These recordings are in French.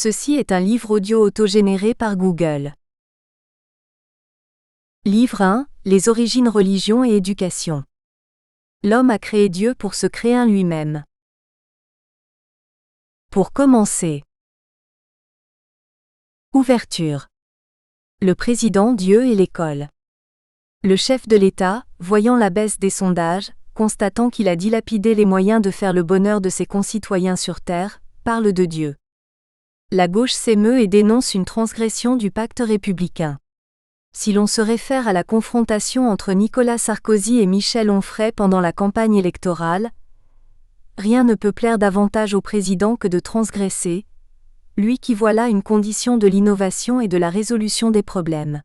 Ceci est un livre audio autogénéré par Google. Livre 1, Les origines, religion et éducation. L'homme a créé Dieu pour se créer un lui-même. Pour commencer. Ouverture. Le président, Dieu et l'école. Le chef de l'État, voyant la baisse des sondages, constatant qu'il a dilapidé les moyens de faire le bonheur de ses concitoyens sur terre, parle de Dieu. La gauche s'émeut et dénonce une transgression du pacte républicain. Si l'on se réfère à la confrontation entre Nicolas Sarkozy et Michel Onfray pendant la campagne électorale, rien ne peut plaire davantage au président que de transgresser, lui qui voit là une condition de l'innovation et de la résolution des problèmes.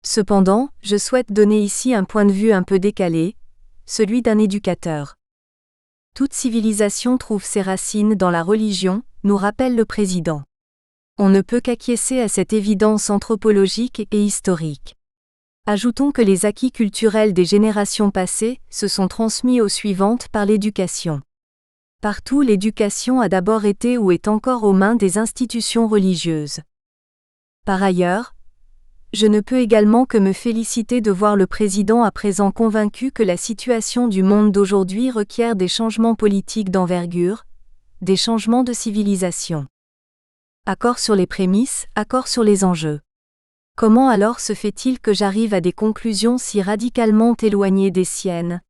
Cependant, je souhaite donner ici un point de vue un peu décalé, celui d'un éducateur. Toute civilisation trouve ses racines dans la religion, nous rappelle le président. On ne peut qu'acquiescer à cette évidence anthropologique et historique. Ajoutons que les acquis culturels des générations passées se sont transmis aux suivantes par l'éducation. Partout, l'éducation a d'abord été ou est encore aux mains des institutions religieuses. Par ailleurs, je ne peux également que me féliciter de voir le président à présent convaincu que la situation du monde d'aujourd'hui requiert des changements politiques d'envergure, des changements de civilisation. Accord sur les prémices, accord sur les enjeux. Comment alors se fait-il que j'arrive à des conclusions si radicalement éloignées des siennes ?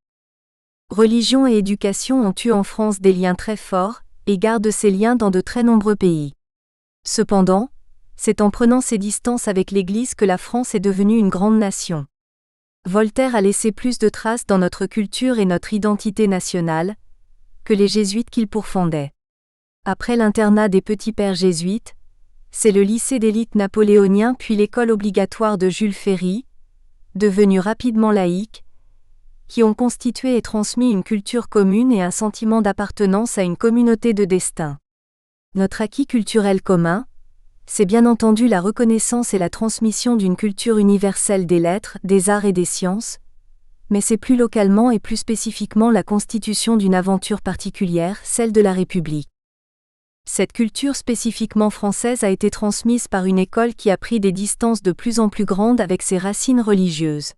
Religion et éducation ont eu en France des liens très forts, et gardent ces liens dans de très nombreux pays. Cependant, c'est en prenant ses distances avec l'Église que la France est devenue une grande nation. Voltaire a laissé plus de traces dans notre culture et notre identité nationale, que les jésuites qu'il pourfendait. Après l'internat des petits pères jésuites, c'est le lycée d'élite napoléonien puis l'école obligatoire de Jules Ferry, devenue rapidement laïque, qui ont constitué et transmis une culture commune et un sentiment d'appartenance à une communauté de destin. Notre acquis culturel commun, c'est bien entendu la reconnaissance et la transmission d'une culture universelle des lettres, des arts et des sciences, mais c'est plus localement et plus spécifiquement la constitution d'une aventure particulière, celle de la République. Cette culture spécifiquement française a été transmise par une école qui a pris des distances de plus en plus grandes avec ses racines religieuses.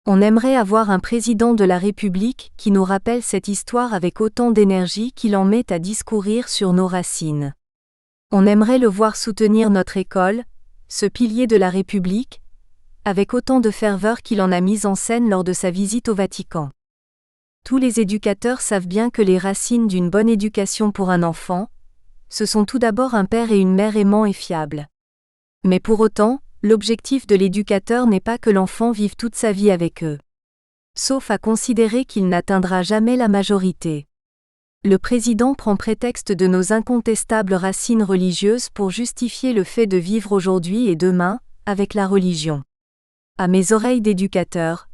On aimerait avoir un président de la République qui nous rappelle cette histoire avec autant d'énergie qu'il en met à discourir sur nos racines. On aimerait le voir soutenir notre école, ce pilier de la République, avec autant de ferveur qu'il en a mis en scène lors de sa visite au Vatican. Tous les éducateurs savent bien que les racines d'une bonne éducation pour un enfant, ce sont tout d'abord un père et une mère aimants et fiables. Mais pour autant, l'objectif de l'éducateur n'est pas que l'enfant vive toute sa vie avec eux. Sauf à considérer qu'il n'atteindra jamais la majorité. Le président prend prétexte de nos incontestables racines religieuses pour justifier le fait de vivre aujourd'hui et demain, avec la religion. À mes oreilles d'éducateur,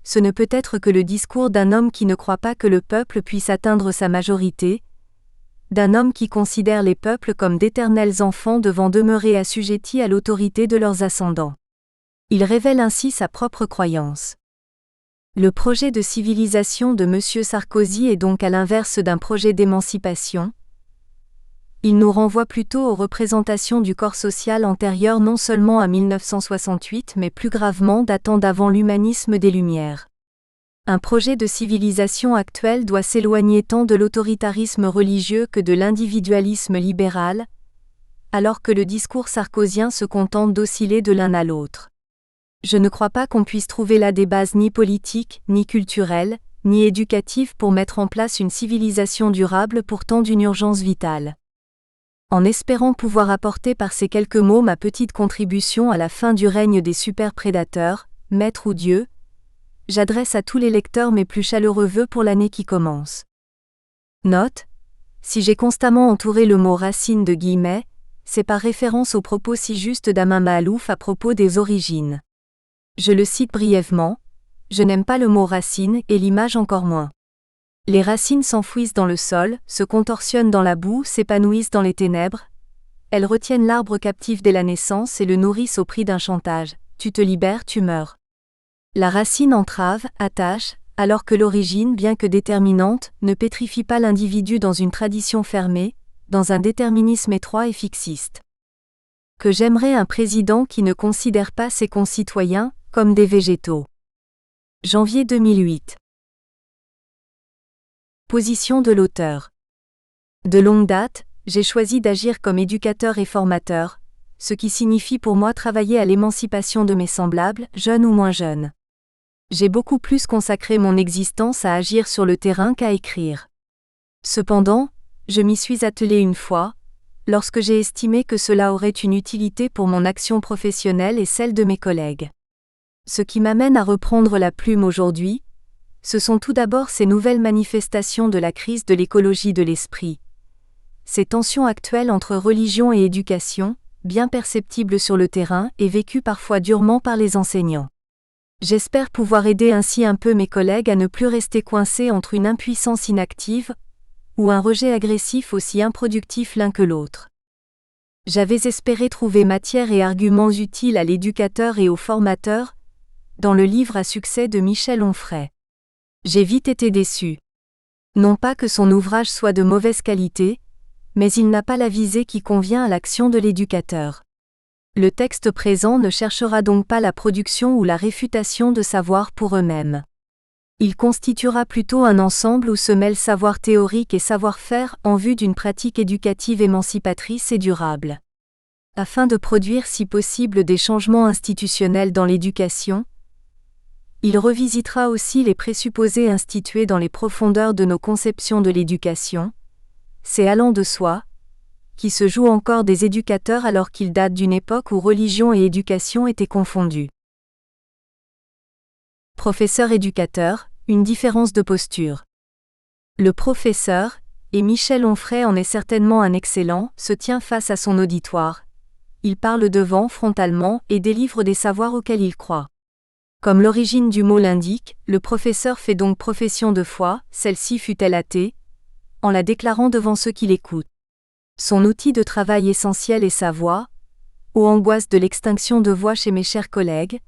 ce ne peut être que le discours d'un homme qui ne croit pas que le peuple puisse atteindre sa majorité, d'un homme qui considère les peuples comme d'éternels enfants devant demeurer assujettis à l'autorité de leurs ascendants. Il révèle ainsi sa propre croyance. Le projet de civilisation de M. Sarkozy est donc à l'inverse d'un projet d'émancipation. Il nous renvoie plutôt aux représentations du corps social antérieures non seulement à 1968 mais plus gravement datant d'avant l'humanisme des Lumières. Un projet de civilisation actuel doit s'éloigner tant de l'autoritarisme religieux que de l'individualisme libéral, alors que le discours sarkozien se contente d'osciller de l'un à l'autre. Je ne crois pas qu'on puisse trouver là des bases ni politiques, ni culturelles, ni éducatives pour mettre en place une civilisation durable pourtant d'une urgence vitale. En espérant pouvoir apporter par ces quelques mots ma petite contribution à la fin du règne des super-prédateurs, maîtres ou dieux, j'adresse à tous les lecteurs mes plus chaleureux vœux pour l'année qui commence. Note: si j'ai constamment entouré le mot racine de guillemets, c'est par référence aux propos si justes d'Amin Maalouf à propos des origines. Je le cite brièvement: je n'aime pas le mot racine et l'image encore moins. Les racines s'enfouissent dans le sol, se contorsionnent dans la boue, s'épanouissent dans les ténèbres. Elles retiennent l'arbre captif dès la naissance et le nourrissent au prix d'un chantage. Tu te libères, tu meurs. La racine entrave, attache, alors que l'origine, bien que déterminante, ne pétrifie pas l'individu dans une tradition fermée, dans un déterminisme étroit et fixiste. Que j'aimerais un président qui ne considère pas ses concitoyens comme des végétaux. Janvier 2008. Position de l'auteur. De longue date, j'ai choisi d'agir comme éducateur et formateur, ce qui signifie pour moi travailler à l'émancipation de mes semblables, jeunes ou moins jeunes. J'ai beaucoup plus consacré mon existence à agir sur le terrain qu'à écrire. Cependant, je m'y suis attelé une fois, lorsque j'ai estimé que cela aurait une utilité pour mon action professionnelle et celle de mes collègues. Ce qui m'amène à reprendre la plume aujourd'hui, ce sont tout d'abord ces nouvelles manifestations de la crise de l'écologie de l'esprit. Ces tensions actuelles entre religion et éducation, bien perceptibles sur le terrain et vécues parfois durement par les enseignants. J'espère pouvoir aider ainsi un peu mes collègues à ne plus rester coincés entre une impuissance inactive ou un rejet agressif aussi improductif l'un que l'autre. J'avais espéré trouver matière et arguments utiles à l'éducateur et au formateur dans le livre à succès de Michel Onfray. J'ai vite été déçu. Non pas que son ouvrage soit de mauvaise qualité, mais il n'a pas la visée qui convient à l'action de l'éducateur. Le texte présent ne cherchera donc pas la production ou la réfutation de savoirs pour eux-mêmes. Il constituera plutôt un ensemble où se mêlent savoir théorique et savoir-faire en vue d'une pratique éducative émancipatrice et durable. Afin de produire si possible des changements institutionnels dans l'éducation, il revisitera aussi les présupposés institués dans les profondeurs de nos conceptions de l'éducation. C'est allant de soi, qui se joue encore des éducateurs alors qu'il date d'une époque où religion et éducation étaient confondues. Professeur-éducateur, une différence de posture. Le professeur, et Michel Onfray en est certainement un excellent, se tient face à son auditoire. Il parle devant frontalement et délivre des savoirs auxquels il croit. Comme l'origine du mot l'indique, le professeur fait donc profession de foi, celle-ci fût-elle athée, en la déclarant devant ceux qui l'écoutent. Son outil de travail essentiel est sa voix, ô angoisse de l'extinction de voix chez mes chers collègues,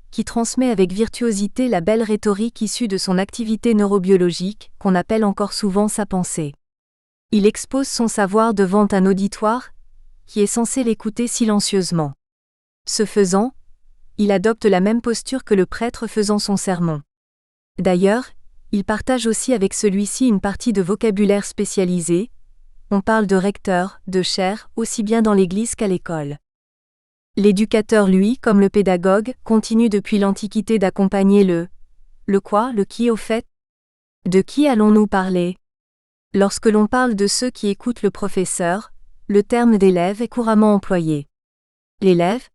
qui transmet avec virtuosité la belle rhétorique issue de son activité neurobiologique, qu'on appelle encore souvent sa pensée. Il expose son savoir devant un auditoire, qui est censé l'écouter silencieusement. Ce faisant, il adopte la même posture que le prêtre faisant son sermon. D'ailleurs, il partage aussi avec celui-ci une partie de vocabulaire spécialisé. On parle de recteur, de chaire, aussi bien dans l'église qu'à l'école. L'éducateur, lui, comme le pédagogue, continue depuis l'Antiquité d'accompagner le quoi, le qui au fait. De qui allons-nous parler? Lorsque l'on parle de ceux qui écoutent le professeur, le terme d'élève est couramment employé. L'élève?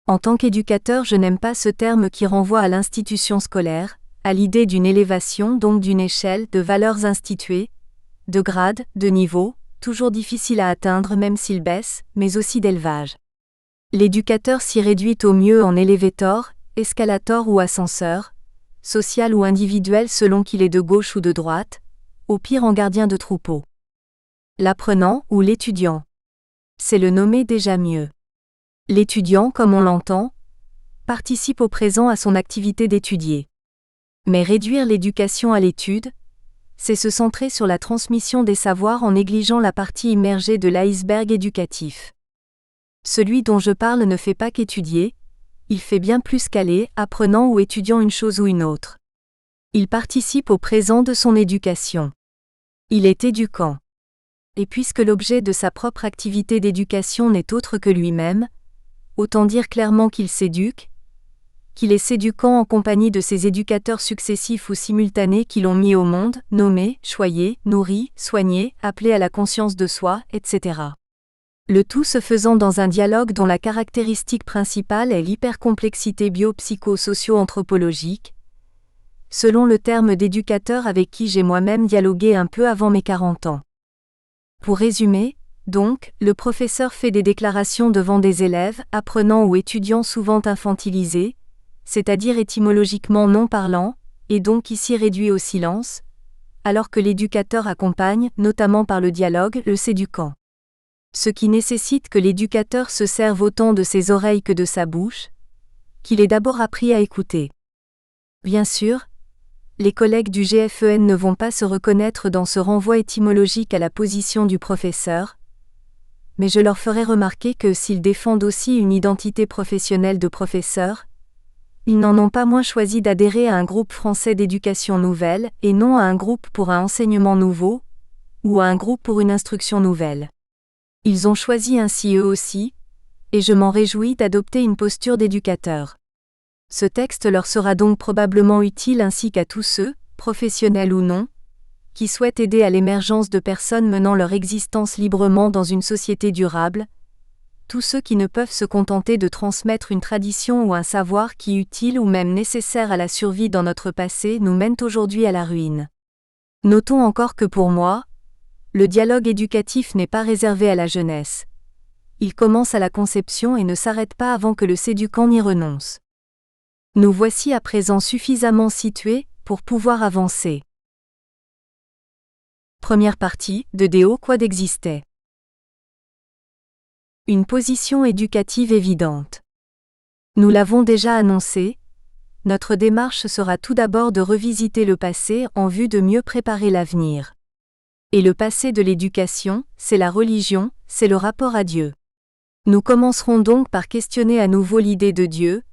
En tant qu'éducateur, je n'aime pas ce terme qui renvoie à l'institution scolaire, à l'idée d'une élévation, donc d'une échelle de valeurs instituées, de grades, de niveaux, toujours difficile à atteindre même s'il baisse, mais aussi d'élevage. L'éducateur s'y réduit au mieux en élévateur, escalator ou ascenseur, social ou individuel selon qu'il est de gauche ou de droite, au pire en gardien de troupeau. L'apprenant ou l'étudiant. C'est le nommer déjà mieux. L'étudiant, comme on l'entend, participe au présent à son activité d'étudier. Mais réduire l'éducation à l'étude, c'est se centrer sur la transmission des savoirs en négligeant la partie immergée de l'iceberg éducatif. Celui dont je parle ne fait pas qu'étudier, il fait bien plus qu'aller, apprenant ou étudiant une chose ou une autre. Il participe au présent de son éducation. Il est éducant. Et puisque l'objet de sa propre activité d'éducation n'est autre que lui-même, autant dire clairement qu'il s'éduque, qu'il est s'éduquant en compagnie de ses éducateurs successifs ou simultanés qui l'ont mis au monde, nommé, choyé, nourri, soigné, appelé à la conscience de soi, etc. Le tout se faisant dans un dialogue dont la caractéristique principale est l'hypercomplexité bio-psycho-socio-anthropologique, selon le terme d'éducateur avec qui j'ai moi-même dialogué un peu avant mes 40 ans. Pour résumer, donc, le professeur fait des déclarations devant des élèves, apprenants ou étudiants souvent infantilisés, c'est-à-dire étymologiquement non parlants, et donc ici réduits au silence, alors que l'éducateur accompagne, notamment par le dialogue, le s'éduquant. Ce qui nécessite que l'éducateur se serve autant de ses oreilles que de sa bouche, qu'il ait d'abord appris à écouter. Bien sûr, les collègues du GFEN ne vont pas se reconnaître dans ce renvoi étymologique à la position du professeur, mais je leur ferai remarquer que s'ils défendent aussi une identité professionnelle de professeur, ils n'en ont pas moins choisi d'adhérer à un groupe français d'éducation nouvelle et non à un groupe pour un enseignement nouveau, ou à un groupe pour une instruction nouvelle. Ils ont choisi ainsi eux aussi, et je m'en réjouis d'adopter une posture d'éducateur. Ce texte leur sera donc probablement utile ainsi qu'à tous ceux, professionnels ou non, qui souhaitent aider à l'émergence de personnes menant leur existence librement dans une société durable, tous ceux qui ne peuvent se contenter de transmettre une tradition ou un savoir qui, utile ou même nécessaire à la survie dans notre passé, nous mènent aujourd'hui à la ruine. Notons encore que pour moi, le dialogue éducatif n'est pas réservé à la jeunesse. Il commence à la conception et ne s'arrête pas avant que le séducant n'y renonce. Nous voici à présent suffisamment situés pour pouvoir avancer. Première partie, de Deo quod existait. Une position éducative évidente. Nous l'avons déjà annoncé, notre démarche sera tout d'abord de revisiter le passé en vue de mieux préparer l'avenir. Et le passé de l'éducation, c'est la religion, c'est le rapport à Dieu. Nous commencerons donc par questionner à nouveau l'idée de Dieu,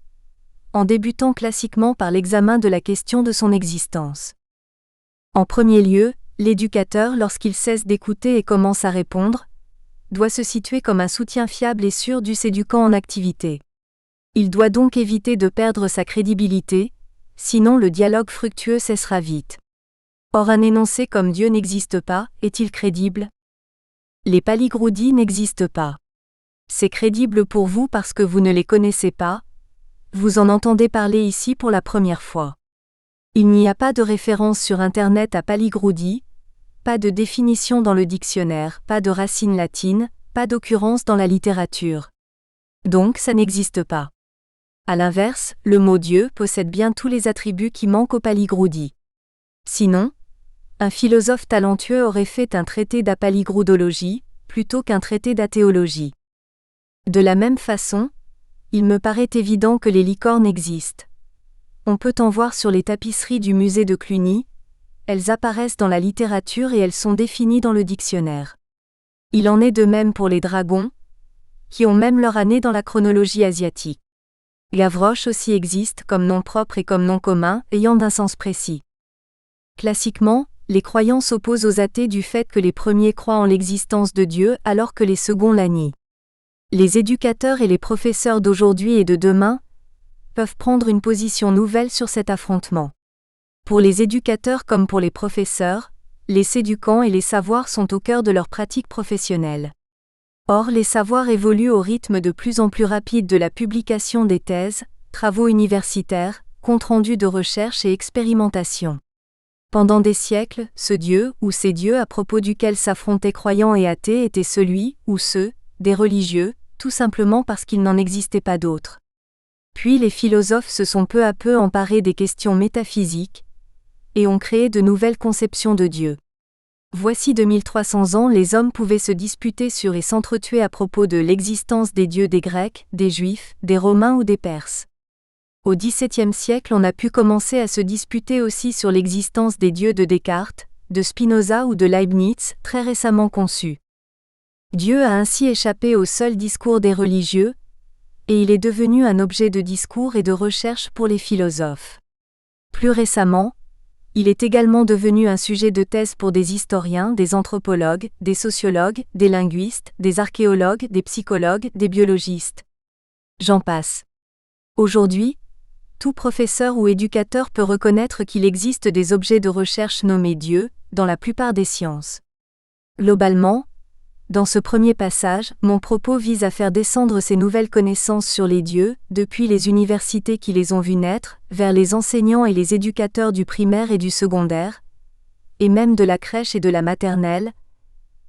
en débutant classiquement par l'examen de la question de son existence. En premier lieu, l'éducateur, lorsqu'il cesse d'écouter et commence à répondre, doit se situer comme un soutien fiable et sûr du séducant en activité. Il doit donc éviter de perdre sa crédibilité, sinon le dialogue fructueux cessera vite. Or un énoncé comme Dieu n'existe pas, est-il crédible? Les paligroudis n'existent pas. C'est crédible pour vous parce que vous ne les connaissez pas, vous en entendez parler ici pour la première fois. Il n'y a pas de référence sur Internet à paligroudi, pas de définition dans le dictionnaire, pas de racine latine, pas d'occurrence dans la littérature. Donc ça n'existe pas. À l'inverse, le mot Dieu possède bien tous les attributs qui manquent aux paligroudis. Sinon, un philosophe talentueux aurait fait un traité d'apaligroudologie, plutôt qu'un traité d'athéologie. De la même façon, il me paraît évident que les licornes existent. On peut en voir sur les tapisseries du musée de Cluny, elles apparaissent dans la littérature et elles sont définies dans le dictionnaire. Il en est de même pour les dragons, qui ont même leur année dans la chronologie asiatique. Gavroche aussi existe comme nom propre et comme nom commun, ayant d'un sens précis. Classiquement, les croyants s'opposent aux athées du fait que les premiers croient en l'existence de Dieu alors que les seconds la nient. Les éducateurs et les professeurs d'aujourd'hui et de demain peuvent prendre une position nouvelle sur cet affrontement. Pour les éducateurs comme pour les professeurs, les séducants et les savoirs sont au cœur de leur pratique professionnelle. Or, les savoirs évoluent au rythme de plus en plus rapide de la publication des thèses, travaux universitaires, comptes rendus de recherche et expérimentation. Pendant des siècles, ce Dieu ou ces dieux à propos duquel s'affrontaient croyants et athées étaient celui ou ceux des religieux, tout simplement parce qu'il n'en existait pas d'autres. Puis les philosophes se sont peu à peu emparés des questions métaphysiques et ont créé de nouvelles conceptions de Dieu. Voici 2300 ans, les hommes pouvaient se disputer sur et s'entretuer à propos de l'existence des dieux des Grecs, des Juifs, des Romains ou des Perses. Au XVIIe siècle, on a pu commencer à se disputer aussi sur l'existence des dieux de Descartes, de Spinoza ou de Leibniz, très récemment conçus. Dieu a ainsi échappé au seul discours des religieux, et il est devenu un objet de discours et de recherche pour les philosophes. Plus récemment, il est également devenu un sujet de thèse pour des historiens, des anthropologues, des sociologues, des linguistes, des archéologues, des psychologues, des biologistes. J'en passe. Aujourd'hui, tout professeur ou éducateur peut reconnaître qu'il existe des objets de recherche nommés dieux, dans la plupart des sciences. Globalement, dans ce premier passage, mon propos vise à faire descendre ces nouvelles connaissances sur les dieux, depuis les universités qui les ont vus naître, vers les enseignants et les éducateurs du primaire et du secondaire, et même de la crèche et de la maternelle,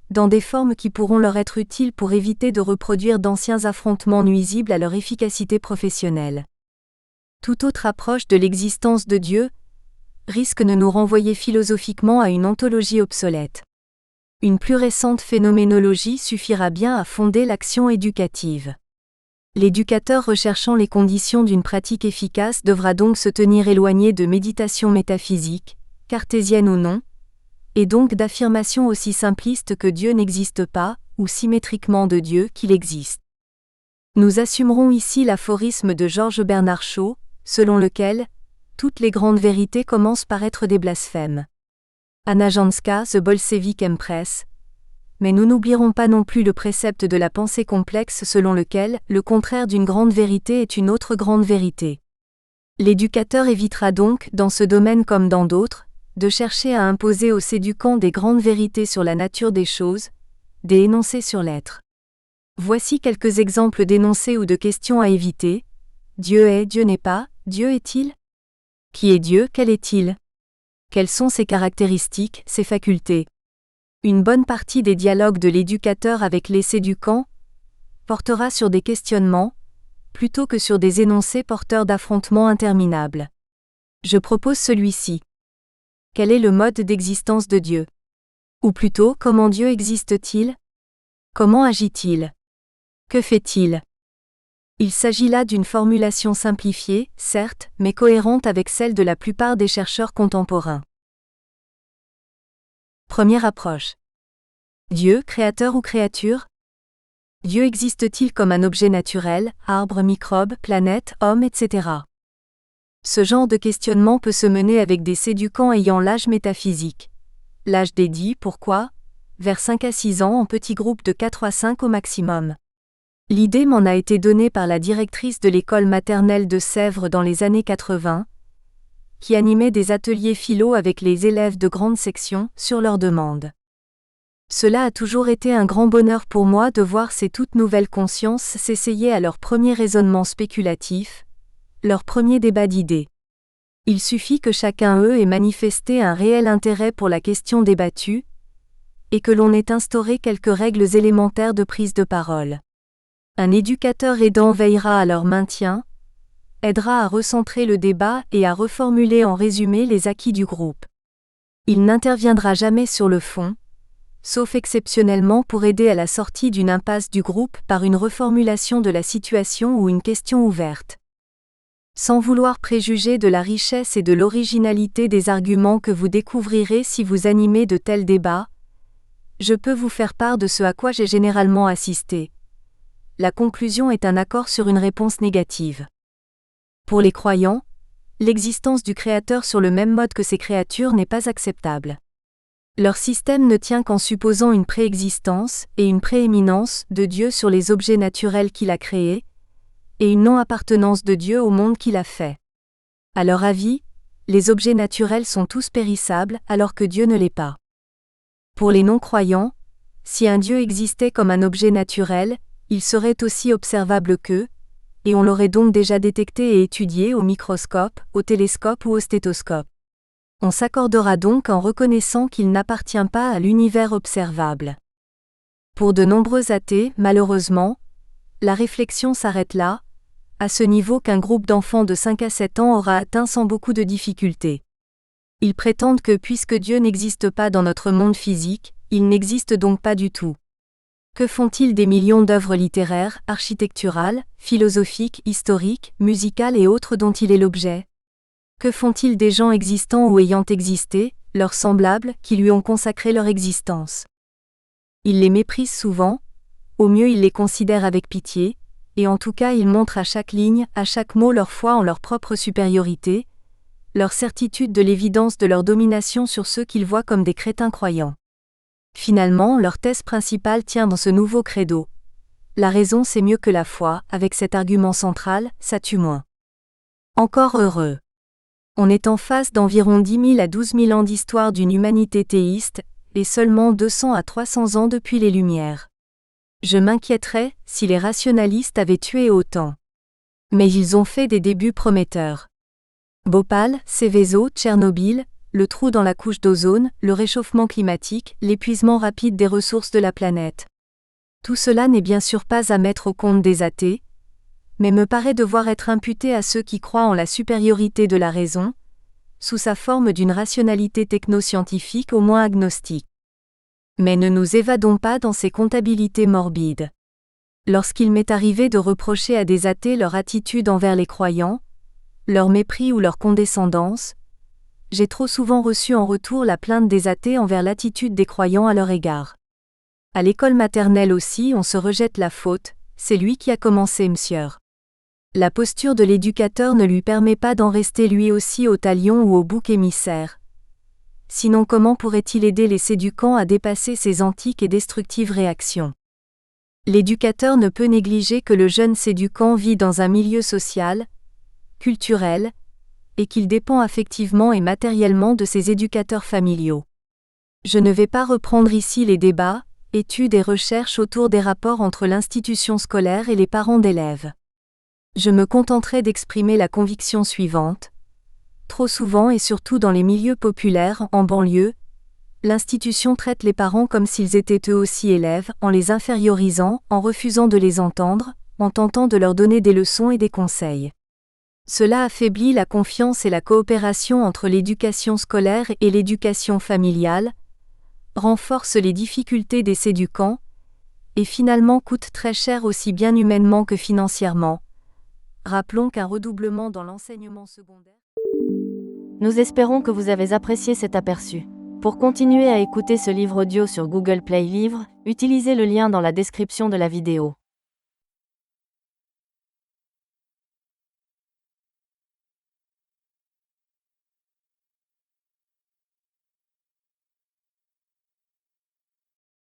dans des formes qui pourront leur être utiles pour éviter de reproduire d'anciens affrontements nuisibles à leur efficacité professionnelle. Toute autre approche de l'existence de Dieu risque de nous renvoyer philosophiquement à une ontologie obsolète. Une plus récente phénoménologie suffira bien à fonder l'action éducative. L'éducateur recherchant les conditions d'une pratique efficace devra donc se tenir éloigné de méditations métaphysiques, cartésiennes ou non, et donc d'affirmations aussi simplistes que Dieu n'existe pas, ou symétriquement de Dieu qu'il existe. Nous assumerons ici l'aphorisme de Georges Bernard Shaw, selon lequel « toutes les grandes vérités commencent par être des blasphèmes ». Anna Janská, The Bolshevik Empress. Mais nous n'oublierons pas non plus le précepte de la pensée complexe selon lequel le contraire d'une grande vérité est une autre grande vérité. L'éducateur évitera donc, dans ce domaine comme dans d'autres, de chercher à imposer aux séducants des grandes vérités sur la nature des choses, des énoncés sur l'être. Voici quelques exemples d'énoncés ou de questions à éviter. Dieu est, Dieu n'est pas, Dieu est-il ? Qui est Dieu, quel est-il ? Quelles sont ses caractéristiques, ses facultés ? Une bonne partie des dialogues de l'éducateur avec les séducants portera sur des questionnements, plutôt que sur des énoncés porteurs d'affrontements interminables. Je propose celui-ci. Quel est le mode d'existence de Dieu ? Ou plutôt, comment Dieu existe-t-il ? Comment agit-il ? Que fait-il ? Il s'agit là d'une formulation simplifiée, certes, mais cohérente avec celle de la plupart des chercheurs contemporains. Première approche. Dieu, créateur ou créature ? Dieu existe-t-il comme un objet naturel, arbre, microbe, planète, homme, etc. Ce genre de questionnement peut se mener avec des séducants ayant l'âge métaphysique. L'âge dédit, pourquoi ? Vers 5 à 6 ans en petits groupes de 4 à 5 au maximum. L'idée m'en a été donnée par la directrice de l'école maternelle de Sèvres dans les années 80, qui animait des ateliers philo avec les élèves de grande section, sur leur demande. Cela a toujours été un grand bonheur pour moi de voir ces toutes nouvelles consciences s'essayer à leur premier raisonnement spéculatif, leur premier débat d'idées. Il suffit que chacun eux ait manifesté un réel intérêt pour la question débattue, et que l'on ait instauré quelques règles élémentaires de prise de parole. Un éducateur aidant veillera à leur maintien, aidera à recentrer le débat et à reformuler en résumé les acquis du groupe. Il n'interviendra jamais sur le fond, sauf exceptionnellement pour aider à la sortie d'une impasse du groupe par une reformulation de la situation ou une question ouverte. Sans vouloir préjuger de la richesse et de l'originalité des arguments que vous découvrirez si vous animez de tels débats, je peux vous faire part de ce à quoi j'ai généralement assisté. La conclusion est un accord sur une réponse négative. Pour les croyants, l'existence du Créateur sur le même mode que ses créatures n'est pas acceptable. Leur système ne tient qu'en supposant une préexistence et une prééminence de Dieu sur les objets naturels qu'il a créés, et une non-appartenance de Dieu au monde qu'il a fait. À leur avis, les objets naturels sont tous périssables alors que Dieu ne l'est pas. Pour les non-croyants, si un Dieu existait comme un objet naturel, il serait aussi observable qu'eux, et on l'aurait donc déjà détecté et étudié au microscope, au télescope ou au stéthoscope. On s'accordera donc en reconnaissant qu'il n'appartient pas à l'univers observable. Pour de nombreux athées, malheureusement, la réflexion s'arrête là, à ce niveau qu'un groupe d'enfants de 5 à 7 ans aura atteint sans beaucoup de difficultés. Ils prétendent que puisque Dieu n'existe pas dans notre monde physique, il n'existe donc pas du tout. Que font-ils des millions d'œuvres littéraires, architecturales, philosophiques, historiques, musicales et autres dont il est l'objet ? Que font-ils des gens existants ou ayant existé, leurs semblables, qui lui ont consacré leur existence ? Ils les méprisent souvent, au mieux ils les considèrent avec pitié, et en tout cas ils montrent à chaque ligne, à chaque mot leur foi en leur propre supériorité, leur certitude de l'évidence de leur domination sur ceux qu'ils voient comme des crétins croyants. Finalement, leur thèse principale tient dans ce nouveau credo. La raison c'est mieux que la foi, avec cet argument central, ça tue moins. Encore heureux. On est en face d'environ 10 000 à 12 000 ans d'histoire d'une humanité théiste, et seulement 200 à 300 ans depuis les Lumières. Je m'inquiéterais si les rationalistes avaient tué autant. Mais ils ont fait des débuts prometteurs. Bhopal, Seveso, Tchernobyl, le trou dans la couche d'ozone, le réchauffement climatique, l'épuisement rapide des ressources de la planète. Tout cela n'est bien sûr pas à mettre au compte des athées, mais me paraît devoir être imputé à ceux qui croient en la supériorité de la raison, sous sa forme d'une rationalité technoscientifique au moins agnostique. Mais ne nous évadons pas dans ces comptabilités morbides. Lorsqu'il m'est arrivé de reprocher à des athées leur attitude envers les croyants, leur mépris ou leur condescendance, j'ai trop souvent reçu en retour la plainte des athées envers l'attitude des croyants à leur égard. À l'école maternelle aussi, on se rejette la faute, c'est lui qui a commencé monsieur. La posture de l'éducateur ne lui permet pas d'en rester lui aussi au talion ou au bouc émissaire. Sinon comment pourrait-il aider les séducants à dépasser ces antiques et destructives réactions? L'éducateur ne peut négliger que le jeune séducant vit dans un milieu social, culturel, et qu'il dépend affectivement et matériellement de ses éducateurs familiaux. Je ne vais pas reprendre ici les débats, études et recherches autour des rapports entre l'institution scolaire et les parents d'élèves. Je me contenterai d'exprimer la conviction suivante. Trop souvent et surtout dans les milieux populaires, en banlieue, l'institution traite les parents comme s'ils étaient eux aussi élèves, en les infériorisant, en refusant de les entendre, en tentant de leur donner des leçons et des conseils. Cela affaiblit la confiance et la coopération entre l'éducation scolaire et l'éducation familiale, renforce les difficultés des séducants, et finalement coûte très cher aussi bien humainement que financièrement. Rappelons qu'un redoublement dans l'enseignement secondaire. Nous espérons que vous avez apprécié cet aperçu. Pour continuer à écouter ce livre audio sur Google Play Livres, utilisez le lien dans la description de la vidéo.